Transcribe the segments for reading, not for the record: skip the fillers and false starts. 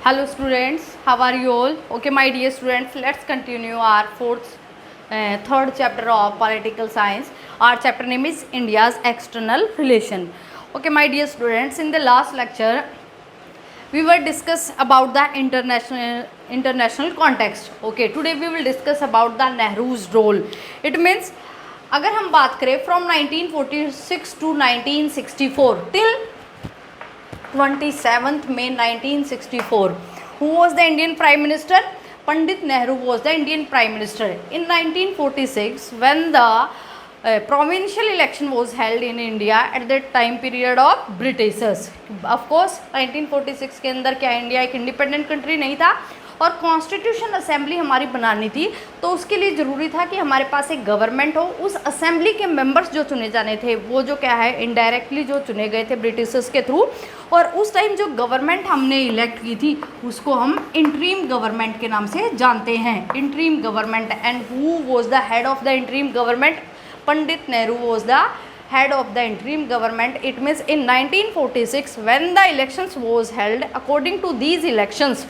Hello students, how are you all? Okay, my dear students, let's continue our third chapter of political science. Our chapter name is India's external relation. Okay, my dear students, in the last lecture we were discuss about the international context. Okay, today we will discuss about the Nehru's role. It means अगर हम बात करें from 1946 to 1964 till 27th May 1964, who was the Indian Prime Minister? Pandit Nehru was the Indian Prime Minister. In 1946, when the provincial election was held in India at that time period of Britishers. Of course, 1946 के अंदर क्या India एक independent country नहीं था और constitution assembly हमारी बनानी थी, तो उसके लिए ज़रूरी था कि हमारे पास एक गवर्नमेंट हो। उस असेंबली के मेंबर्स जो चुने जाने थे वो जो क्या है इनडायरेक्टली जो चुने गए थे ब्रिटिशर्स के थ्रू, और उस टाइम जो गवर्नमेंट हमने इलेक्ट की थी उसको हम इंटरिम गवर्नमेंट के नाम से जानते हैं, interim government. And who was the head of the interim government? Pandit Nehru was the head of the interim government. It means in 1946 when the elections was held, according to these elections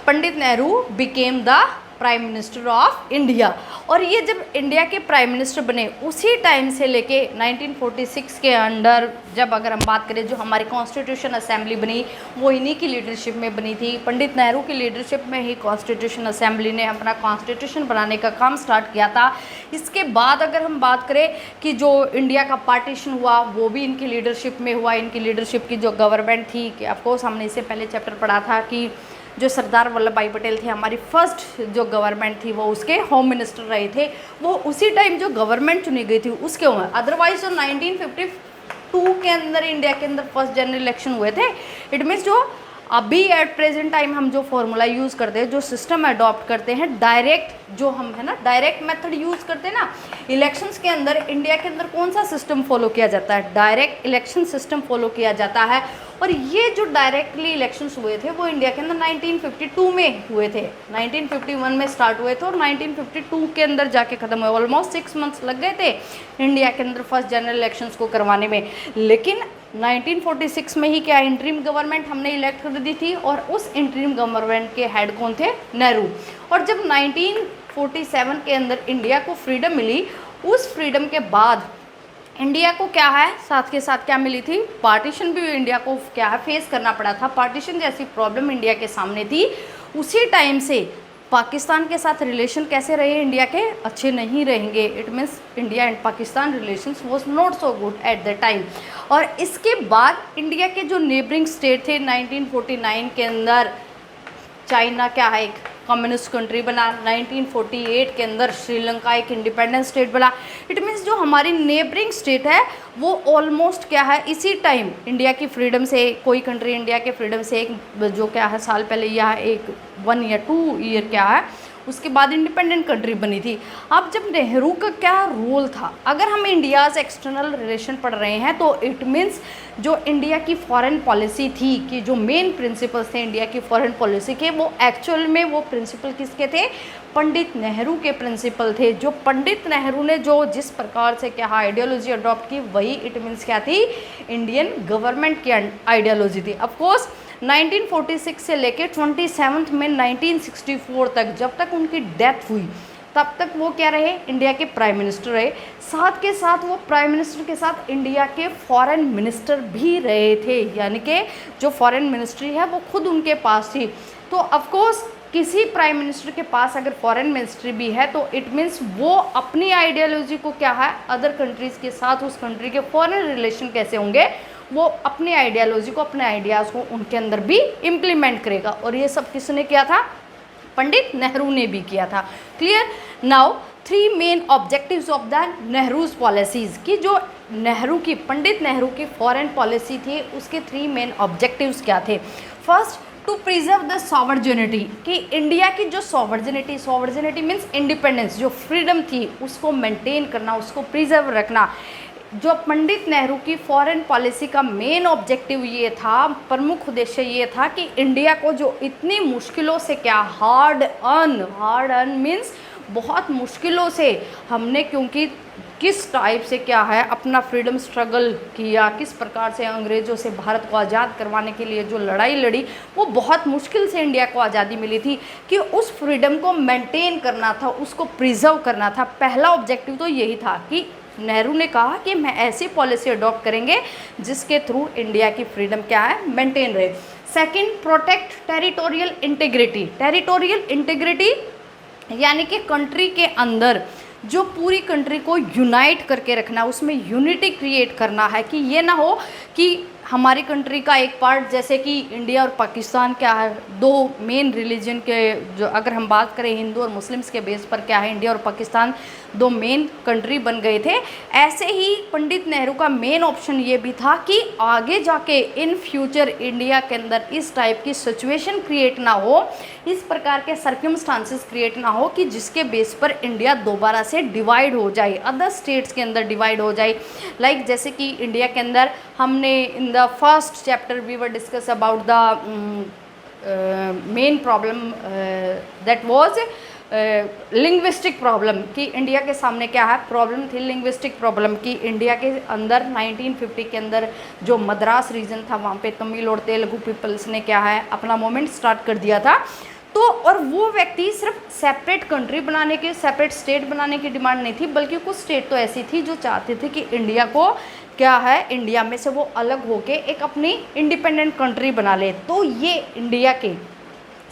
Pandit Nehru became the prime minister of India. और ये जब India के prime minister बने उसी time से लेके 1946 के under जब अगर हम बात करें जो हमारी कॉन्स्टिट्यूशन असेंबली बनी वो इन्हीं की लीडरशिप में बनी थी। पंडित नेहरू की लीडरशिप में ही कॉन्स्टिट्यूशन असेंबली ने अपना कॉन्स्टिट्यूशन बनाने का काम स्टार्ट किया था। इसके बाद अगर हम बात करें कि जो इंडिया का पार्टीशन हुआ वो भी इनकी लीडरशिप में हुआ। इनकी लीडरशिप की जो गवर्नमेंट थी कि ऑफकोर्स हमने इससे पहले चैप्टर पढ़ा था कि जो सरदार वल्लभ भाई पटेल थे हमारी फर्स्ट जो गवर्नमेंट थी वो उसके होम मिनिस्टर रहे थे, वो उसी टाइम जो गवर्नमेंट चुनी गई थी उसके हुए। अदरवाइज जो 1952 के अंदर इंडिया के अंदर फर्स्ट जनरल इलेक्शन हुए थे। इट मीन्स जो अभी एट प्रेजेंट टाइम हम जो फॉर्मूला यूज़ करते हैं, जो सिस्टम अडॉप्ट करते हैं, डायरेक्ट जो हम है ना डायरेक्ट मेथड यूज़ करते हैं ना इलेक्शंस के अंदर, इंडिया के अंदर कौन सा सिस्टम फॉलो किया जाता है? डायरेक्ट इलेक्शन सिस्टम फॉलो किया जाता है। और ये जो डायरेक्टली इलेक्शंस हुए थे वो इंडिया के अंदर 1952 में हुए थे। 1951 में स्टार्ट हुए थे और 1952 के अंदर जाके ख़त्म हुए। ऑलमोस्ट 6 मंथ्स लग गए थे इंडिया के अंदर फर्स्ट जनरल इलेक्शंस को करवाने में। लेकिन 1946 में ही क्या इंटरिम गवर्नमेंट हमने इलेक्ट कर दी थी और उस इंटरिम गवर्नमेंट के हेड कौन थे? नेहरू। और जब 1947 के अंदर इंडिया को फ्रीडम मिली, उस फ्रीडम के बाद इंडिया को क्या है साथ के साथ क्या मिली थी? पार्टीशन भी इंडिया को क्या है फेस करना पड़ा था। पार्टीशन जैसी प्रॉब्लम इंडिया के सामने थी। उसी टाइम से पाकिस्तान के साथ रिलेशन कैसे रहे इंडिया के? अच्छे नहीं रहेंगे। It means India and Pakistan relations was not so good at the time. और इसके बाद इंडिया के जो नेबरिंग स्टेट थे 1949 के अंदर चाइना क्या है एक कम्युनिस्ट कंट्री बना, 1948 के अंदर श्रीलंका एक इंडिपेंडेंट स्टेट बना। इट मीन्स जो हमारी नेबरिंग स्टेट है वो ऑलमोस्ट क्या है इसी टाइम इंडिया की फ्रीडम से, कोई कंट्री इंडिया के फ्रीडम से एक जो क्या है साल पहले या एक 1 या 2 ईयर क्या है उसके बाद इंडिपेंडेंट कंट्री बनी थी। अब जब नेहरू का क्या रोल था, अगर हम इंडियाज़ एक्सटर्नल रिलेशन पढ़ रहे हैं तो इट मीन्स जो इंडिया की फॉरेन पॉलिसी थी कि जो मेन प्रिंसिपल्स थे इंडिया की फॉरेन पॉलिसी के, वो एक्चुअल में वो प्रिंसिपल किसके थे? पंडित नेहरू के प्रिंसिपल थे। जो पंडित नेहरू ने जो जिस प्रकार से क्या आइडियोलॉजी अडॉप्ट की वही इट मीन्स क्या थी? इंडियन गवर्नमेंट की आइडियोलॉजी थी। ऑफकोर्स 1946 से लेकर 27 में 1964 तक जब तक उनकी डेथ हुई तब तक वो क्या रहे? इंडिया के प्राइम मिनिस्टर रहे। साथ के साथ वो प्राइम मिनिस्टर के साथ इंडिया के फॉरेन मिनिस्टर भी रहे थे, यानी कि जो फॉरेन मिनिस्ट्री है वो खुद उनके पास थी। तो ऑफकोर्स किसी प्राइम मिनिस्टर के पास अगर फॉरेन मिनिस्ट्री भी है तो इट मीन्स वो अपनी आइडियोलॉजी को क्या है अदर कंट्रीज़ के साथ उस कंट्री के फॉरेन रिलेशन कैसे होंगे वो अपने आइडियोलॉजी को, अपने आइडियाज़ को उनके अंदर भी इम्प्लीमेंट करेगा। और ये सब किसने किया था? पंडित नेहरू ने भी किया था। Clear? Now 3 main objectives of the Nehru's policies की जो नेहरू की पंडित नेहरू की फॉरेन पॉलिसी थी उसके 3 मेन ऑब्जेक्टिव्स क्या थे? फर्स्ट, टू प्रिजर्व द सॉवर्जिनिटी, कि इंडिया की जो सॉवर्जिनिटी मीन्स इंडिपेंडेंस, जो फ्रीडम थी उसको मेंटेन करना, उसको प्रिजर्व रखना। जो पंडित नेहरू की फॉरेन पॉलिसी का मेन ऑब्जेक्टिव ये था, प्रमुख उद्देश्य ये था कि इंडिया को जो इतनी मुश्किलों से क्या हार्ड अर्न मीन्स बहुत मुश्किलों से हमने क्योंकि किस टाइप से क्या है अपना फ्रीडम स्ट्रगल किया, किस प्रकार से अंग्रेज़ों से भारत को आज़ाद करवाने के लिए जो लड़ाई लड़ी, वो बहुत मुश्किल से इंडिया को आज़ादी मिली थी कि उस फ्रीडम को मेंटेन करना था, उसको प्रिजर्व करना था। पहला ऑब्जेक्टिव तो यही था कि नेहरू ने कहा कि मैं ऐसी पॉलिसी अडॉप्ट करेंगे जिसके थ्रू इंडिया की फ्रीडम क्या है, मेंटेन रहे। Second, protect territorial integrity. Territorial integrity यानी कि कंट्री के अंदर जो पूरी कंट्री को यूनाइट करके रखना, उसमें यूनिटी क्रिएट करना है कि ये ना हो कि हमारी कंट्री का एक पार्ट, जैसे कि इंडिया और पाकिस्तान क्या है, दो मेन रिलीजन के, जो अगर हम बात करें हिंदू और मुस्लिम्स के बेस पर क्या है, इंडिया और पाकिस्तान दो मेन कंट्री बन गए थे। ऐसे ही पंडित नेहरू का मेन ऑप्शन ये भी था कि आगे जाके इन फ्यूचर इंडिया के अंदर इस टाइप की सिचुएशन क्रिएट ना हो, इस प्रकार के सर्कमस्टांसेस क्रिएट ना हो कि जिसके बेस पर इंडिया दोबारा से डिवाइड हो जाए, अदर स्टेट्स के अंदर डिवाइड हो जाए। लाइक जैसे कि इंडिया के अंदर हमने in the first chapter we were discuss about the main problem that was linguistic problem, कि इंडिया के सामने क्या है प्रॉब्लम थी, लिंग्विस्टिक प्रॉब्लम, कि इंडिया के अंदर 1950 के अंदर जो मद्रास रीजन था वहाँ पे तमिल और तेलुगु पीपल्स ने क्या है अपना मूवमेंट स्टार्ट कर दिया था। तो और वो व्यक्ति सिर्फ सेपरेट कंट्री बनाने के, सेपरेट स्टेट बनाने की डिमांड नहीं थी, बल्कि कुछ स्टेट तो ऐसी थी जो चाहते थे कि इंडिया को क्या है, इंडिया में से वो अलग होके एक अपनी इंडिपेंडेंट कंट्री बना ले। तो ये इंडिया के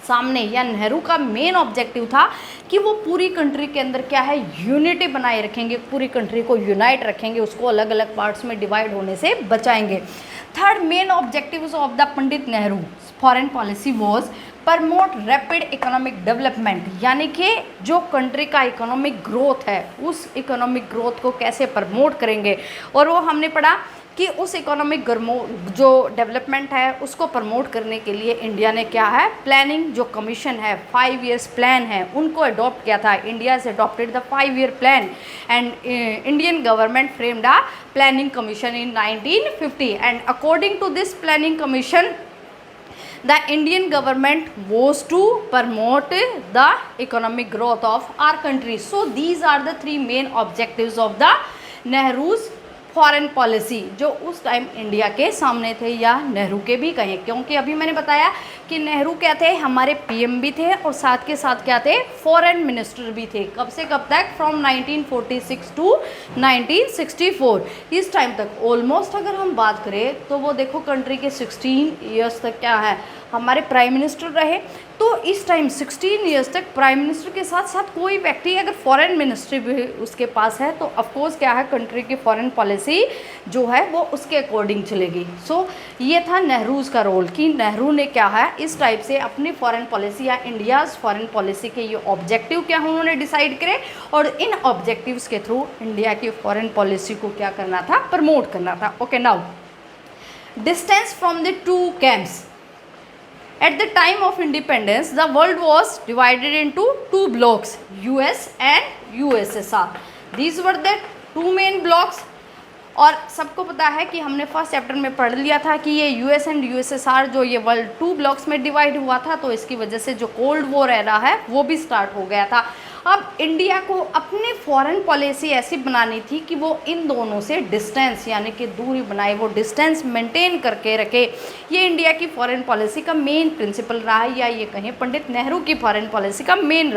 सामने या नेहरू का मेन ऑब्जेक्टिव था कि वो पूरी कंट्री के अंदर क्या है यूनिटी बनाए रखेंगे, पूरी कंट्री को यूनाइट रखेंगे, उसको अलग अलग पार्ट्स में डिवाइड होने से बचाएंगे। Third main objectives of the Pandit Nehru foreign policy was promote rapid economic development, यानी कि जो कंट्री का इकोनॉमिक ग्रोथ है उस इकोनॉमिक ग्रोथ को कैसे प्रमोट करेंगे। और वो हमने पढ़ा कि उस इकोनॉमिक जो डेवलपमेंट है उसको प्रमोट करने के लिए इंडिया ने क्या है प्लानिंग जो कमीशन है 5 years प्लान है उनको अडॉप्ट किया था। India has adopted the 5-year plan and Indian government framed a planning commission in 1950 and according to this planning commission the Indian government was to promote the economic growth of our country. So these are the 3 main objectives of the Nehru's foreign policy जो उस time India के सामने थे, या नेहरू के भी कहें, क्योंकि अभी मैंने बताया कि नेहरू क्या थे, हमारे पीएम भी थे और साथ के साथ क्या थे, फॉरेन मिनिस्टर भी थे। कब से कब तक, फ्रॉम 1946 टू 1964, इस टाइम तक ऑलमोस्ट अगर हम बात करें तो वो देखो कंट्री के 16 ईयर्स तक क्या है हमारे प्राइम मिनिस्टर रहे। तो इस टाइम 16 ईयर्स तक प्राइम मिनिस्टर के साथ साथ कोई व्यक्ति अगर फॉरेन मिनिस्ट्री भी उसके पास है तो ऑफकोर्स क्या है कंट्री की फॉरेन पॉलिसी जो है वो उसके अकॉर्डिंग चलेगी। सो ये था नेहरूज का रोल कि नेहरू ने क्या है इस टाइप से अपनी फॉरेन पॉलिसी या इंडियाज़ फॉरेन पॉलिसी के ये ऑब्जेक्टिव क्या उन्होंने डिसाइड करे और इन ऑब्जेक्टिव्स के थ्रू इंडिया की फॉरेन पॉलिसी को क्या करना था, प्रमोट करना था। Okay, now distance from the 2 camps. At the time of independence, the world was divided into 2 blocks, US and USSR. These were the 2 main blocks. और सबको पता है कि हमने फर्स्ट चैप्टर में पढ़ लिया था कि ये यूएस एंड यूएसएसआर जो ये वर्ल्ड 2 ब्लॉक्स में डिवाइड हुआ था, तो इसकी वजह से जो कोल्ड वॉर एरा है वो भी स्टार्ट हो गया था। अब इंडिया को अपनी फॉरेन पॉलिसी ऐसी बनानी थी कि वो इन दोनों से डिस्टेंस यानी कि दूरी बनाए, वो डिस्टेंस मेंटेन करके रखे। ये इंडिया की फॉरेन पॉलिसी का मेन प्रिंसिपल रहा है, या ये कहें पंडित नेहरू की फॉरेन पॉलिसी का मेन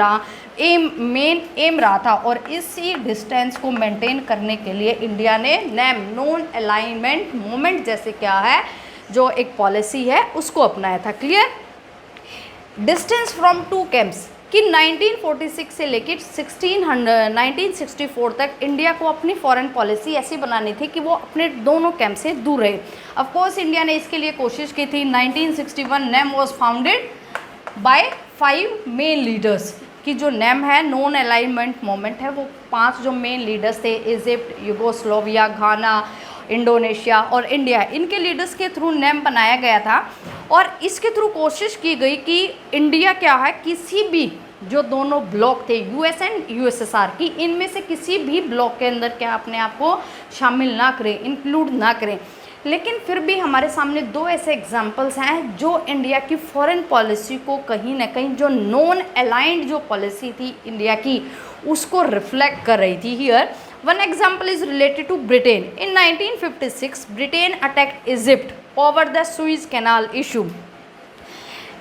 एम रहा था। और इसी डिस्टेंस को मेंटेन करने के लिए इंडिया ने नैम नॉन अलाइनमेंट मूवमेंट जैसे क्या है जो एक पॉलिसी है उसको अपनाया था। क्लियर? डिस्टेंस फ्रॉम 2 camps कि 1946 से लेकर 1964 तक इंडिया को अपनी फॉरेन पॉलिसी ऐसी बनानी थी कि वो अपने दोनों कैंप से दूर रहे। ऑफ कोर्स इंडिया ने इसके लिए कोशिश की थी। 1961 NAM was founded by 5 main leaders कि जो नैम है नॉन अलाइनमेंट मूवमेंट है वो 5 जो मेन लीडर्स थे, इजिप्ट, यूगोस्लोविया, घाना, इंडोनेशिया और इंडिया, इनके लीडर्स के थ्रू नैम बनाया गया था। और इसके थ्रू कोशिश की गई कि इंडिया क्या है किसी भी जो दोनों ब्लॉक थे यूएस एंड यूएसएसआर की, इनमें से किसी भी ब्लॉक के अंदर क्या अपने आप को शामिल ना करें, इंक्लूड ना करें। लेकिन फिर भी हमारे सामने 2 ऐसे एग्जाम्पल्स हैं जो इंडिया की फॉरेन पॉलिसी को कहीं ना कहीं जो नॉन अलाइंड जो पॉलिसी थी इंडिया की उसको रिफ्लेक्ट कर रही थी here. One example is related to Britain. In 1956, Britain attacked Egypt over the Suez Canal issue.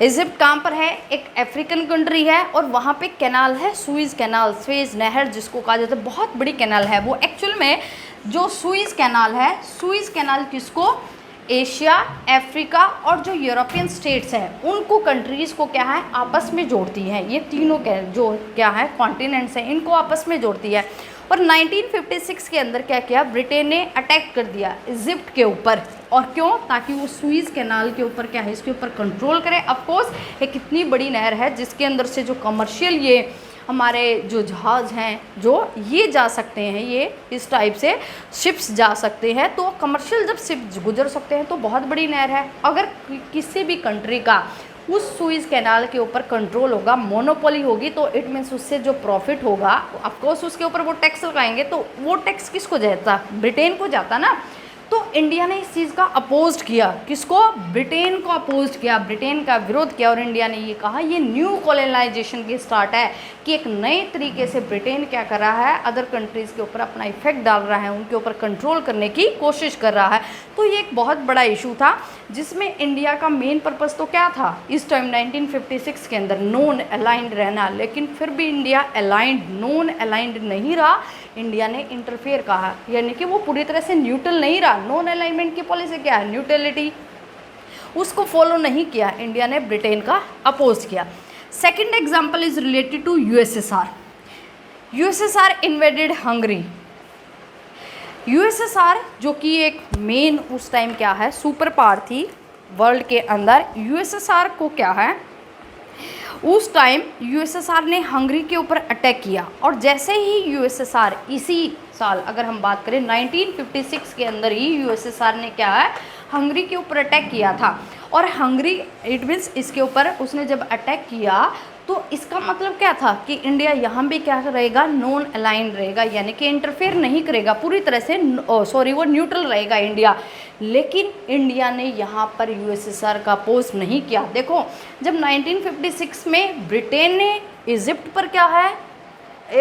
Egypt कहाँ पर है? एक अफ्रीकन कंट्री है और वहाँ पे कैनाल है, सुइज कैनाल, सुइज नहर जिसको कहा जाता है, बहुत बड़ी कैनाल है वो। एक्चुअल में जो सुइज कैनाल है, सुइज कैनाल किसको? एशिया, अफ्रीका और जो यूरोपियन स्टेट्स हैं उनको, कंट्रीज़ को क्या है, आपस में जोड़ती है। ये तीनों जो क्या है कॉन्टिनेंट्स हैं, इनको आपस में जोड़ती है। और 1956 के अंदर क्या किया? ब्रिटेन ने अटैक कर दिया इजिप्ट के ऊपर। और क्यों? ताकि वो सुइज कैनाल के ऊपर क्या है, इसके ऊपर कंट्रोल करे। ऑफकोर्स एक कितनी बड़ी नहर है जिसके अंदर से जो कमर्शियल ये हमारे जो जहाज़ हैं जो ये जा सकते हैं, ये इस टाइप से शिप्स जा सकते हैं। तो कमर्शियल जब शिप्स गुजर सकते हैं तो बहुत बड़ी नहर है। अगर किसी भी कंट्री का उस सुइज कैनाल के ऊपर कंट्रोल होगा, मोनोपोली होगी, तो इट मीन्स उससे जो प्रॉफिट होगा, ऑफकोर्स उसके ऊपर वो टैक्स लगाएंगे, तो वो टैक्स किसको जाता? ब्रिटेन को जाता ना। तो इंडिया ने इस चीज़ का अपोज किया। किसको? ब्रिटेन को अपोज किया, ब्रिटेन का विरोध किया। और इंडिया ने ये कहा ये न्यू कॉलोनाइजेशन की स्टार्ट है कि एक नए तरीके से ब्रिटेन क्या कर रहा है, अदर कंट्रीज़ के ऊपर अपना इफेक्ट डाल रहा है, उनके ऊपर कंट्रोल करने की कोशिश कर रहा है। तो ये एक बहुत बड़ा इशू था जिसमें इंडिया का मेन पर्पस तो क्या था इस टाइम 1956 के अंदर? नॉन अलाइंड रहना। लेकिन फिर भी इंडिया अलाइंड, नॉन अलाइंड नहीं रहा। इंडिया ने इंटरफेयर कहा, यानी कि वो पूरी तरह से न्यूट्रल नहीं रहा। नॉन अलाइनमेंट की पॉलिसी क्या है? न्यूट्रलिटी। उसको फॉलो नहीं किया, इंडिया ने ब्रिटेन का अपोज किया। Second example is related to USSR. USSR invaded Hungary. USSR जो कि एक मेन उस टाइम क्या है, सुपर पावर थी वर्ल्ड के अंदर। यूएसएसआर को क्या है, उस टाइम यूएसएसआर ने हंगरी के ऊपर अटैक किया। और जैसे ही यूएसएसआर इसी साल, अगर हम बात करें 1956 के अंदर ही यूएसएसआर ने क्या है, हंगरी के ऊपर अटैक किया था। और हंगरी इट मीन्स इसके ऊपर उसने जब अटैक किया तो इसका मतलब क्या था कि इंडिया यहाँ भी क्या रहेगा, नॉन अलाइन रहेगा, यानी कि इंटरफेयर नहीं करेगा पूरी तरह से, वो न्यूट्रल रहेगा इंडिया। लेकिन इंडिया ने यहाँ पर यूएसएसआर का अपोज नहीं किया। देखो जब 1956 में ब्रिटेन ने इजिप्ट पर क्या है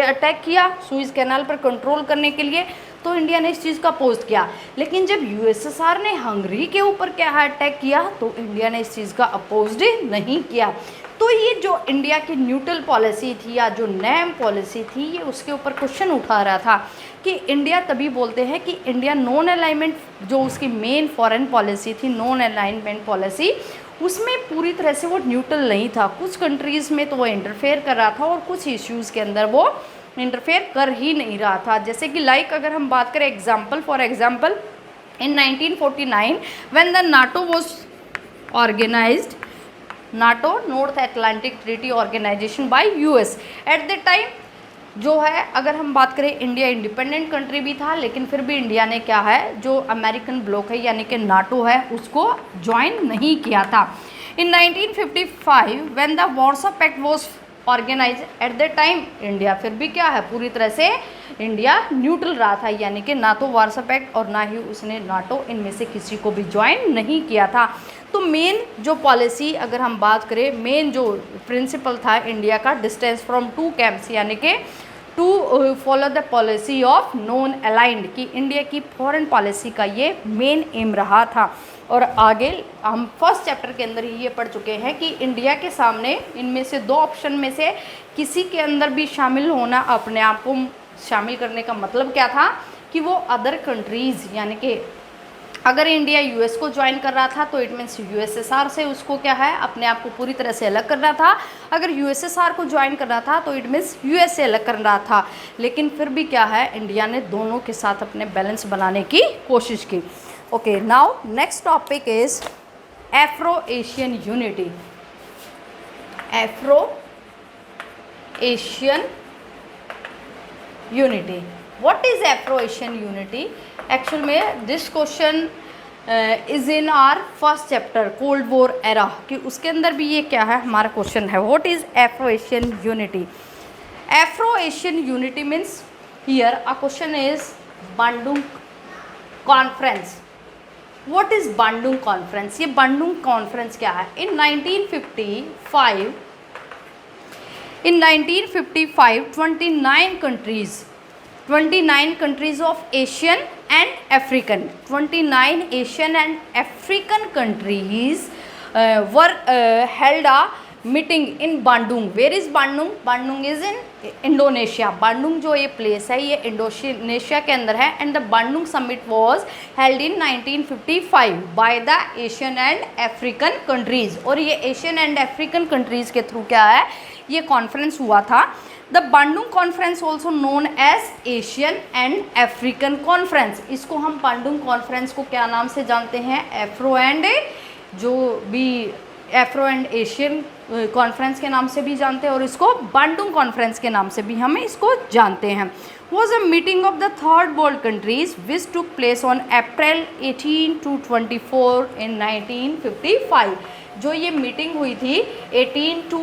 अटैक किया सुइज कैनाल पर कंट्रोल करने के लिए, तो इंडिया ने इस चीज़ का अपोज किया। लेकिन जब यूएसएसआर ने हंगरी के ऊपर क्या है अटैक किया, तो इंडिया ने इस चीज़ का अपोज नहीं किया। तो ये जो इंडिया की न्यूट्रल पॉलिसी थी या जो नैम पॉलिसी थी, ये उसके ऊपर क्वेश्चन उठा रहा था कि इंडिया, तभी बोलते हैं कि इंडिया नॉन अलाइनमेंट, जो उसकी मेन फॉरेन पॉलिसी थी नॉन अलाइनमेंट पॉलिसी, उसमें पूरी तरह से वो न्यूट्रल नहीं था। कुछ कंट्रीज़ में तो वो इंटरफेयर कर रहा था और कुछ इश्यूज़ के अंदर वो इंटरफेयर कर ही नहीं रहा था। जैसे कि अगर हम बात करें for example in 1949 when the NATO was organised, NATO North Atlantic Treaty Organisation by US. At the time जो है, अगर हम बात करें, इंडिया इंडिपेंडेंट कंट्री भी था, लेकिन फिर भी इंडिया ने क्या है, जो अमेरिकन ब्लॉक है यानी कि नाटो है, उसको ज्वाइन नहीं किया था। In 1955 when the Warsaw Pact was organise, at the time India फिर भी क्या है, पूरी तरह से इंडिया न्यूट्रल रहा था, यानी कि ना तो वार्सो पैक्ट और ना ही उसने नाटो, इनमें से किसी को भी ज्वाइन नहीं किया था। तो मेन जो पॉलिसी अगर हम बात करें, मेन जो प्रिंसिपल था इंडिया का, डिस्टेंस फ्रॉम टू कैंप्स, यानी कि to follow the policy of non aligned, की इंडिया की फॉरेन पॉलिसी का ये मेन एम रहा था। और आगे हम फर्स्ट चैप्टर के अंदर ही ये पढ़ चुके हैं कि इंडिया के सामने इनमें से दो ऑप्शन में से किसी के अंदर भी शामिल होना, अपने आप को शामिल करने का मतलब क्या था कि वो अदर कंट्रीज़, यानी कि अगर इंडिया यूएस को ज्वाइन कर रहा था तो इट मीन्स यूएसएसआर से उसको क्या है, अपने आप को पूरी तरह से अलग करना था। अगर यूएसएसआर को ज्वाइन करना था तो इट मीन्स यूएस से अलग कर रहा था। लेकिन फिर भी क्या है, इंडिया ने दोनों के साथ अपने बैलेंस बनाने की कोशिश की। Okay, now next topic is Afro Asian unity. Afro Asian unity, what is Afro Asian unity? Actual में this question is in our first chapter cold war era, कि उसके अंदर भी ये क्या है हमारा क्वेश्चन है, what is Afro Asian unity? Afro Asian unity means here a question is Bandung conference. What is Bandung conference? ये बांडुंग कॉन्फ्रेंस क्या है? इन 1955 29 countries 29 countries of Asian and African. 29 Asian and African countries were held a meeting in Bandung. Where is Bandung? Bandung is in Indonesia. Bandung जो ये place है ये Indonesia के अंदर है and the Bandung summit was held in 1955 by the Asian and African countries. और ये Asian and African countries के थ्रू क्या है ये कॉन्फ्रेंस हुआ था. The Bandung conference also known as Asian and African conference. इसको हम बांडुंग कॉन्फ्रेंस को क्या नाम से जानते हैं? एफ्रो एंड एशियन कॉन्फ्रेंस के नाम से भी जानते हैं और इसको बांडुंग कॉन्फ्रेंस के नाम से भी हम इसको जानते हैं. Was a meeting of the third world countries which took place on April 18 to 24 इन 1955. जो ये मीटिंग हुई थी 18 to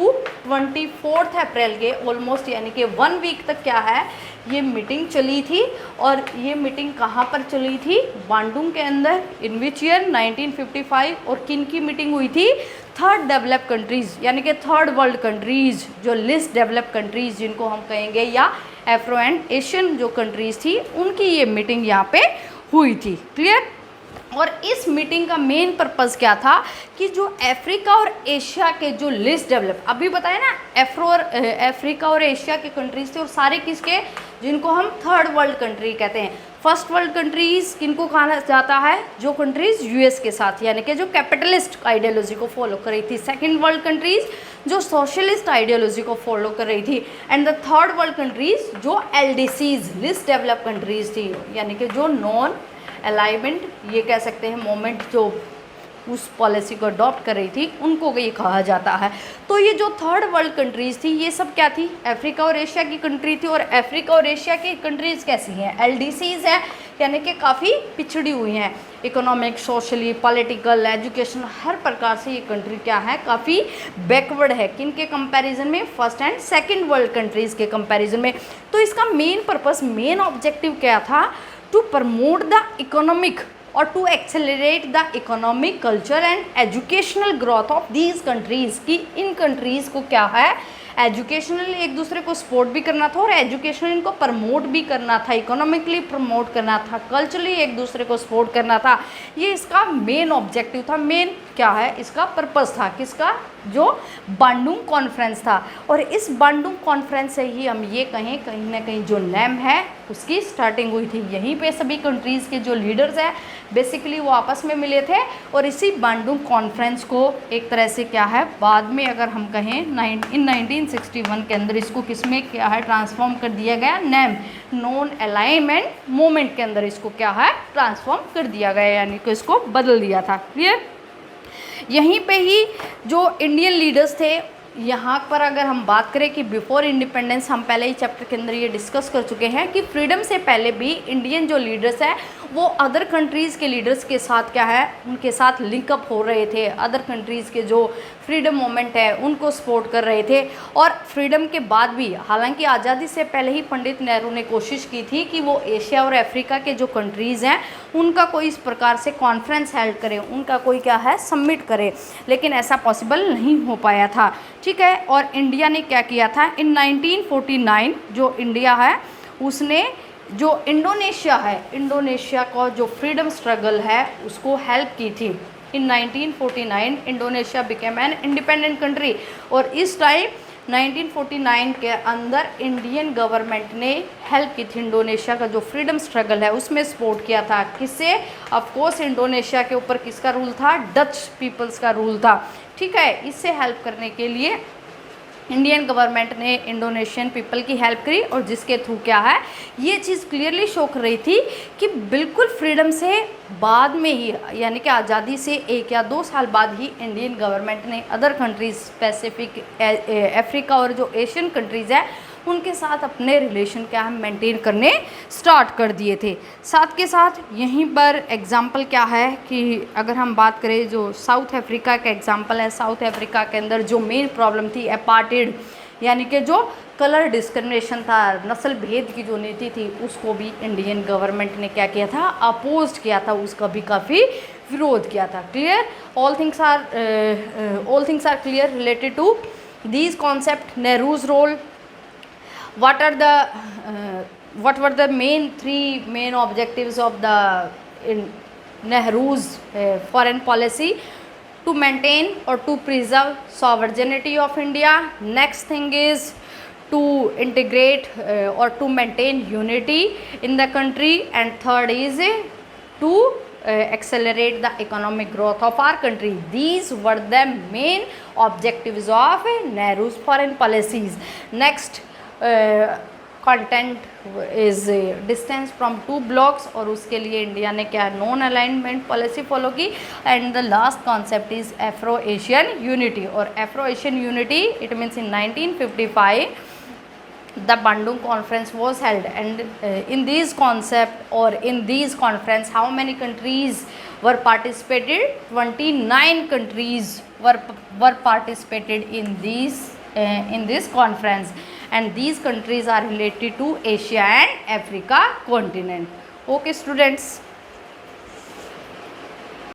24 अप्रैल के ऑलमोस्ट यानी कि 1 वीक तक क्या है ये मीटिंग चली थी. और ये मीटिंग कहाँ पर चली थी? बांडुंग के अंदर. इन विच ईयर? 1955. और किन की मीटिंग हुई थी? थर्ड डेवलप कंट्रीज़ यानी कि थर्ड वर्ल्ड कंट्रीज़ जो लिस्ट डेवलप कंट्रीज़ जिनको हम कहेंगे या एफ्रो एंड एशियन जो कंट्रीज़ थी उनकी ये मीटिंग यहाँ पे हुई थी. क्लियर? और इस मीटिंग का मेन पर्पज़ क्या था कि जो अफ्रीका और एशिया के जो लिस्ट डेवलप अभी बताया ना अफ्रीका और एशिया के कंट्रीज थे और सारे किसके जिनको हम थर्ड वर्ल्ड कंट्री कहते हैं. फर्स्ट वर्ल्ड कंट्रीज़ किनको कहा जाता है? जो कंट्रीज़ यूएस के साथ यानी कि जो कैपिटलिस्ट आइडियोलॉजी को फॉलो कर रही थी. सेकंड वर्ल्ड कंट्रीज़ जो सोशलिस्ट आइडियोलॉजी को फॉलो कर रही थी. And the third world countries जो एलडीसीज लिस्ट डेवलप कंट्रीज़ थी यानी कि जो नॉन अलाइनमेंट ये कह सकते हैं मोमेंट जो उस पॉलिसी को अडॉप्ट कर रही थी उनको ये कहा जाता है. तो ये जो थर्ड वर्ल्ड कंट्रीज़ थी ये सब क्या थी? अफ्रीका और एशिया की कंट्री थी. और अफ्रीका और एशिया की कंट्रीज़ कैसी हैं? एलडीसीज हैं यानी कि काफ़ी पिछड़ी हुई हैं इकोनॉमिक, सोशली, पॉलिटिकल, एजुकेशन हर प्रकार से ये कंट्री क्या है काफ़ी बैकवर्ड है. किन के कंपैरिजन में? First and second world countries के कंपैरिजन में. तो इसका मेन पर्पस मेन ऑब्जेक्टिव क्या था? टू प्रमोट द इकोनॉमिक और to accelerate the economic, culture and educational growth of these countries. कि इन कंट्रीज़ को क्या है एजुकेशनली एक दूसरे को सपोर्ट भी करना था और एजुकेशनल इनको प्रमोट भी करना था, इकोनॉमिकली प्रमोट करना था, कल्चरली एक दूसरे को सपोर्ट करना था. ये इसका मेन ऑब्जेक्टिव था. मेन क्या है इसका पर्पस था? किसका? जो बांडुंग कॉन्फ्रेंस था. और इस बांडुंग कॉन्फ्रेंस से ही हम ये कहें कहीं ना कहीं जो नेम है उसकी स्टार्टिंग हुई थी. यहीं पे सभी कंट्रीज़ के जो लीडर्स हैं बेसिकली वो आपस में मिले थे और इसी बांडुंग कॉन्फ्रेंस को एक तरह से क्या है बाद में अगर हम कहें इन 1961 के अंदर इसको किसमें क्या है ट्रांसफॉर्म कर दिया गया? नेम नॉन अलाइनमेंट मूवमेंट के अंदर इसको क्या है ट्रांसफॉर्म कर दिया गया यानी कि इसको बदल दिया था. क्लियर? यहीं पे ही जो इंडियन लीडर्स थे यहाँ पर अगर हम बात करें कि बिफोर इंडिपेंडेंस हम पहले ही चैप्टर के अंदर ये डिस्कस कर चुके हैं कि फ्रीडम से पहले भी इंडियन जो लीडर्स हैं वो अदर कंट्रीज़ के लीडर्स के साथ क्या है उनके साथ लिंकअप हो रहे थे. अदर कंट्रीज़ के जो फ्रीडम मूवमेंट है उनको सपोर्ट कर रहे थे. और फ्रीडम के बाद भी हालांकि आज़ादी से पहले ही पंडित नेहरू ने कोशिश की थी कि वो एशिया और अफ्रीका के जो कंट्रीज़ हैं उनका कोई इस प्रकार से कॉन्फ्रेंस हेल्ड करे, उनका कोई क्या है समिट करे, लेकिन ऐसा पॉसिबल नहीं हो पाया था. ठीक है? और इंडिया ने क्या किया था? इन 1949 जो इंडिया है उसने जो इंडोनेशिया है इंडोनेशिया का जो फ्रीडम स्ट्रगल है उसको हेल्प की थी. इन 1949 Indonesia became an independent country. और इस टाइम 1949 के अंदर इंडियन गवर्नमेंट ने हेल्प की थी इंडोनेशिया का जो फ्रीडम स्ट्रगल है उसमें सपोर्ट किया था. किससे? ऑफ कोर्स इंडोनेशिया के ऊपर किसका रूल था? डच पीपल्स का रूल था. ठीक है? इससे हेल्प करने के लिए इंडियन गवर्नमेंट ने इंडोनेशियन पीपल की हेल्प करी और जिसके थ्रू क्या है ये चीज़ क्लियरली शो कर रही थी कि बिल्कुल फ्रीडम से बाद में ही यानी कि आज़ादी से 1 या 2 साल बाद ही इंडियन गवर्नमेंट ने अदर कंट्रीज़ स्पेसिफिक अफ्रीका और जो एशियन कंट्रीज़ है उनके साथ अपने रिलेशन क्या है मेंटेन करने स्टार्ट कर दिए थे. साथ के साथ यहीं पर एग्जांपल क्या है कि अगर हम बात करें जो साउथ अफ्रीका का एग्जांपल है. साउथ अफ्रीका के अंदर जो मेन प्रॉब्लम थी अपार्टेड यानी कि जो कलर डिस्क्रिमिनेशन था, नस्ल भेद की जो नीति थी उसको भी इंडियन गवर्नमेंट ने क्या किया था? अपोज किया था, उसका भी काफ़ी विरोध किया था. Clear? All things are clear related to these concept. Nehru's role, what are the what were the three main objectives of the Nehru's foreign policy? To maintain or to preserve sovereignty of India. Next thing is to integrate or to maintain unity in the country, and third is to accelerate the economic growth of our country. These were the main objectives of Nehru's foreign policies. Next content is distance from 2 blocks, और उसके लिए India ने क्या non alignment policy follow की. And the last concept is Afro Asian unity. और Afro Asian unity it means in 1955 the Bandung conference was held, and in these concept or in these conference how many countries were participated? 29 countries were participated in this conference, and these countries are related to Asia and Africa continent. Okay students.